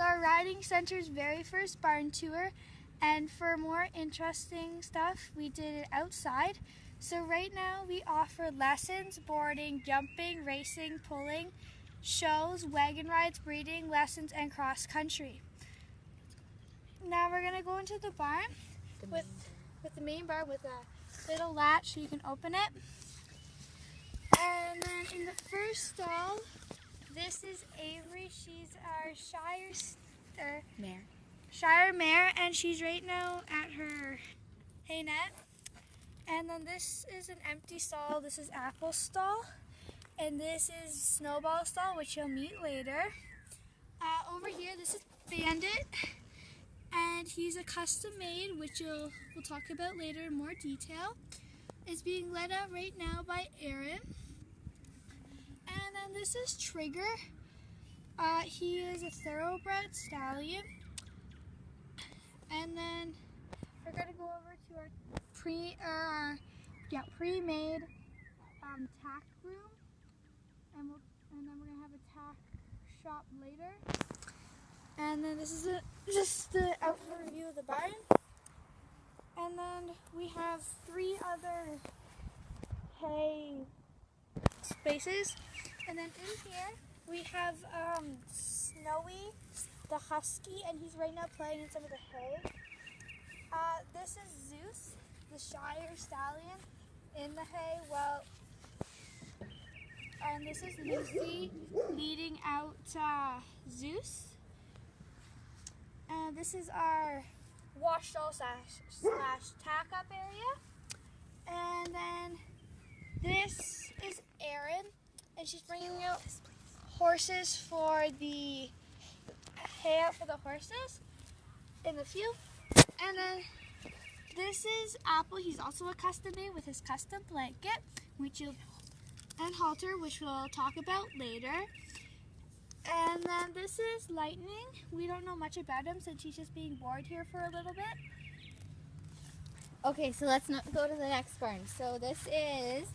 our riding center's very first barn tour, and for more interesting stuff, we did it outside. So right now we offer lessons, boarding, jumping, racing, pulling, shows, wagon rides, breeding, lessons, and cross country. Now we're gonna go into the barn with the main barn with a little latch so you can open it. And then in the first stall, this is Avery. She's our Shire mare, and she's right now at her hay net. And then this is an empty stall. This is Apple's stall, and this is Snowball's stall, which you'll meet later. Over here, this is Bandit, and he's a custom made, which we'll talk about later in more detail. It's being led out right now by Aaron. And then this is Trigger. He is a thoroughbred stallion. And then we're gonna go over to our pre-made tack room, and then we're gonna have a tack shop later. And then this is just the outdoor view of the barn. And then we have 3 other hay spaces. And then in here we have Snowy, the husky, and he's right now playing in some of the hay. This is Zeus, the Shire stallion, in the hay. And this is Lucy leading out Zeus. And this is our wash stall slash tack up area. And then this is Erin, and she's bringing out horses for the hay out for the horses in the field. And then this is Apple. He's also a custom made with his custom blanket, and halter, which we'll talk about later. And then this is Lightning. We don't know much about him since he's just being bored here for a little bit. Okay, so let's go to the next barn. So this is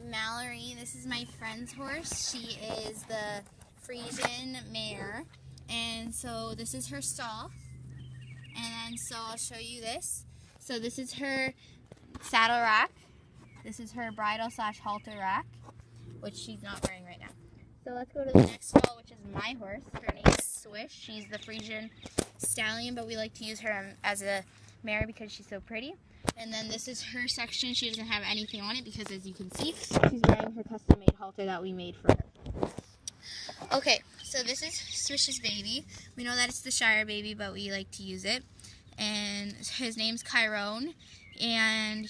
Mallory. This is my friend's horse. She is the Frisian mare. And so this is her stall. And so I'll show you this. So this is her saddle rack. This is her bridle slash halter rack, which she's not wearing right now. So let's go to the next stall, which is my horse. Her name is Swish. She's the Frisian stallion, but we like to use her as a mare because she's so pretty. And then this is her section. She doesn't have anything on it because, as you can see, she's wearing her custom-made halter that we made for her. Okay, so this is Swish's baby. We know that it's the Shire baby, but we like to use it. And his name's Chiron, and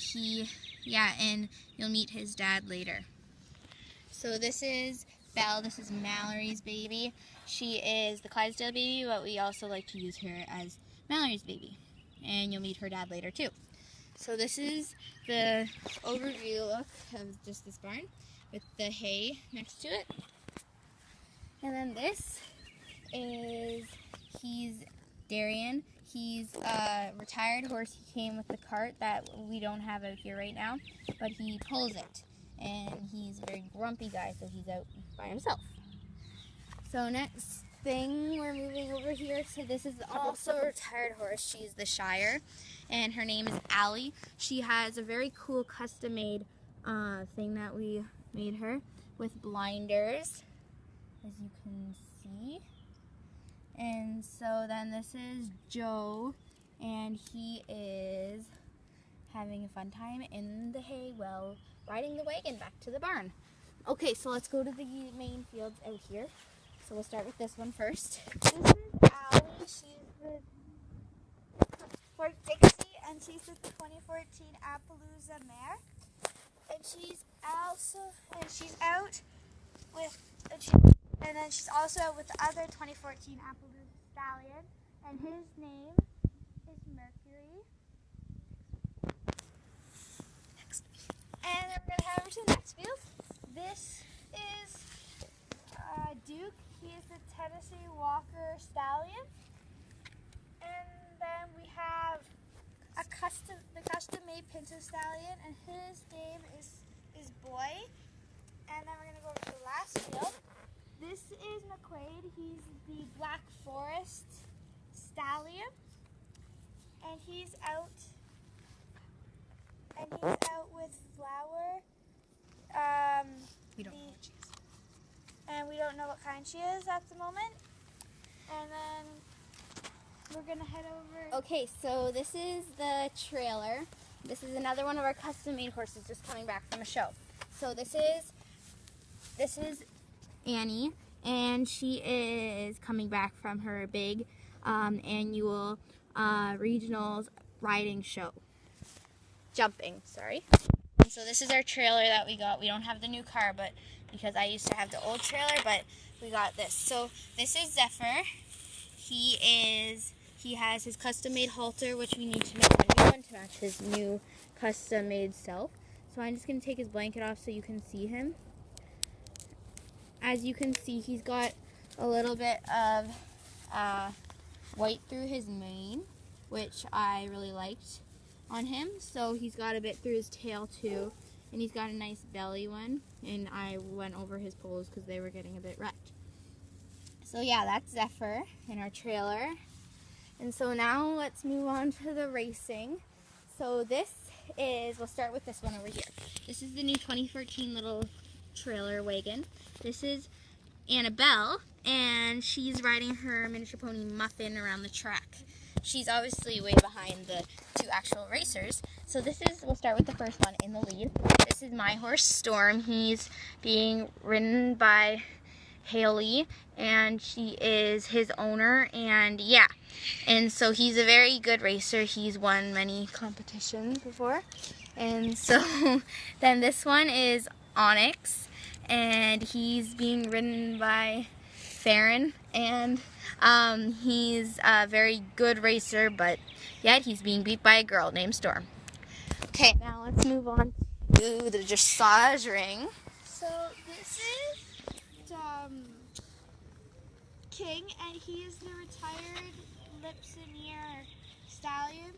and you'll meet his dad later. So this is Belle. This is Mallory's baby. She is the Clydesdale baby, but we also like to use her as Mallory's baby. And you'll meet her dad later too. So this is the overview look of just this barn with the hay next to it. And then this is, he's Darian. He's a retired horse. He came with the cart that we don't have out here right now, but he pulls it. And he's a very grumpy guy, so he's out by himself. So next thing, we're moving over here. So this is also a retired horse. She's the Shire, and her name is Allie. She has a very cool custom-made thing that we made her with blinders, as you can see. And so then this is Joe, and he is having a fun time in the hay while riding the wagon back to the barn. Okay, so let's go to the main fields out here. So we'll start with this one first. This is Allie. She's the Fort Dixie, and she's the 2014 Appaloosa mare. And she's also with the other 2014 Appaloosa stallion, and his name is Mercury. And then we're going to head over to the next field. This is Duke. He is the Tennessee Walker stallion. And then we have the custom-made Pinto stallion, and his name is Boy. And then we're going to go over to the last field. This is McQuaid. He's the Black Forest stallion, and he's out with Flower. We don't know what she is. And we don't know what kind she is at the moment. And then we're gonna head over. Okay, so this is the trailer. This is another one of our custom-made horses just coming back from a show. So this is Annie, and she is coming back from her big annual regionals riding show. Jumping, sorry. And so this is our trailer that we got. We don't have the new car, but because I used to have the old trailer, but we got this. So this is Zephyr. He has his custom-made halter, which we need to make a new one to match his new custom-made self. So I'm just going to take his blanket off so you can see him. As you can see, he's got a little bit of white through his mane, which I really liked on him. So he's got a bit through his tail too, and he's got a nice belly one, and I went over his poles because they were getting a bit wrecked. So yeah, that's Zephyr in our trailer. And so now let's move on to the racing. So we'll start with this one over here. This is the new 2014 little trailer wagon. This is Annabelle, and she's riding her miniature pony Muffin around the track. She's obviously way behind the two actual racers. So we'll start with the first one in the lead. This is my horse, Storm. He's being ridden by Haley, and she is his owner, and yeah. And so he's a very good racer. He's won many competitions before. And so then this one is Onyx, and he's being ridden by Farron, and he's a very good racer, but yet he's being beat by a girl named Storm. Okay, now let's move on to the dressage ring. So this is King, and he is the retired Lipsonier stallion.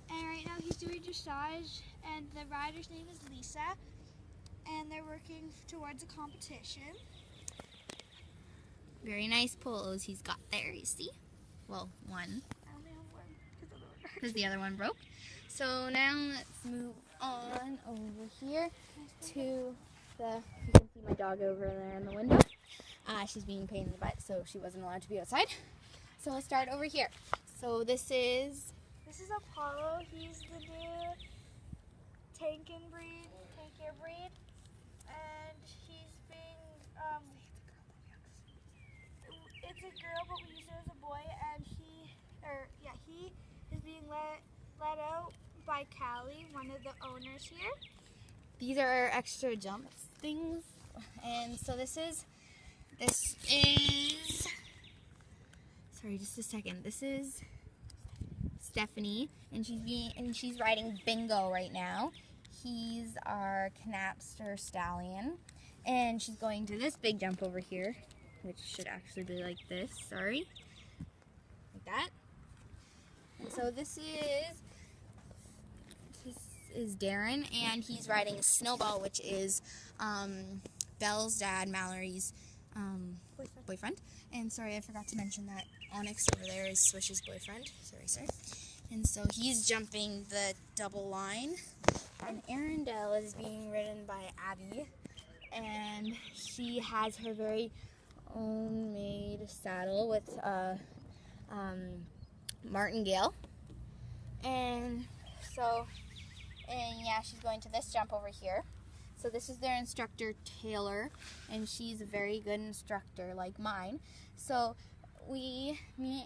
And right now he's doing dressage, and the rider's name is Lisa, and they're working towards a competition. Very nice polos he's got there, you see? Well, one. I only have one Because the other one broke. So now let's move on over here to you can see my dog over there in the window. She's being a pain in the butt, so she wasn't allowed to be outside. So we'll start over here. So this is Apollo. He's the new tanker breed, and he's being it's a girl, but we use it as a boy, and he is being let out by Callie, one of the owners here. These are our extra jumps things, and so this is sorry, just a second. This is Stephanie, and she's riding Bingo right now. He's our Knapster stallion, and she's going to this big jump over here, which should actually be like this. Sorry, like that. And so this is Darren, and he's riding Snowball, which is Belle's dad, Mallory's boyfriend. And sorry, I forgot to mention that Onyx over there is Swish's boyfriend. Sorry, sir. And so he's jumping the double line. And Arendelle is being ridden by Abby. And she has her very own made saddle with martingale. And yeah, she's going to this jump over here. So this is their instructor, Taylor, and she's a very good instructor like mine. So me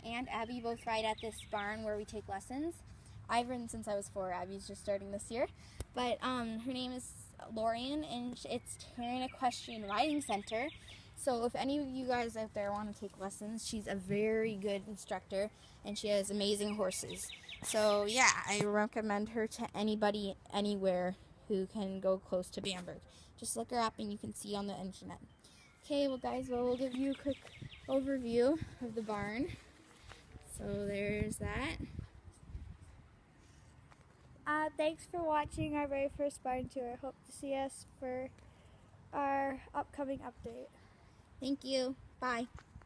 and Abby both ride at this barn where we take lessons. I've ridden since I was 4. Abby's just starting this year. But her name is Lorian, and it's Tarrant Equestrian Riding Center. So if any of you guys out there want to take lessons, she's a very good instructor, and she has amazing horses. So yeah, I recommend her to anybody, anywhere who can go close to Bamberg. Just look her up and you can see on the internet. Okay, well guys, we'll give you a quick overview of the barn. So there's that. Thanks for watching our very first barn tour. Hope to see us for our upcoming update. Thank you. Bye.